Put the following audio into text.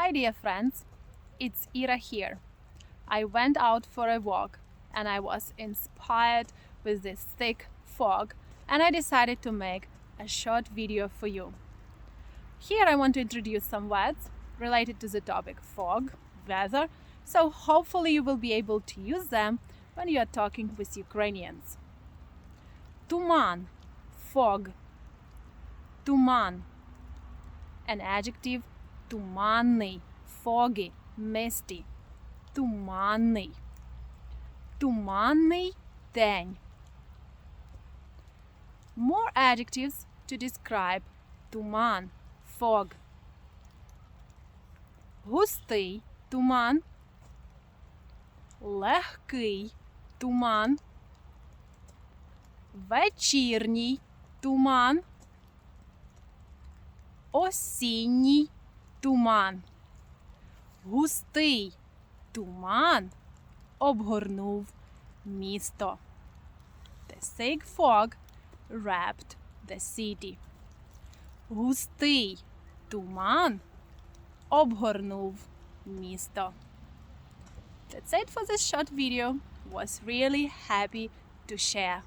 Hi dear friends, it's Ira here. I went out for a walk and I was inspired with this thick fog and I decided to make a short video for you. Here I want to introduce some words related to the topic fog, weather, so hopefully you will be able to use them when you are talking with Ukrainians. Tuman, fog. Tuman, an adjective, туманный, foggy, misty. Туманный. Туманный день. More adjectives to describe туман, fog. Густий туман. Легкий туман. Вечірній туман. Осінній туман. Густий туман обгорнув місто. The thick fog wrapped the city. Густий туман обгорнув місто. That's it for this short video. Was really happy to share.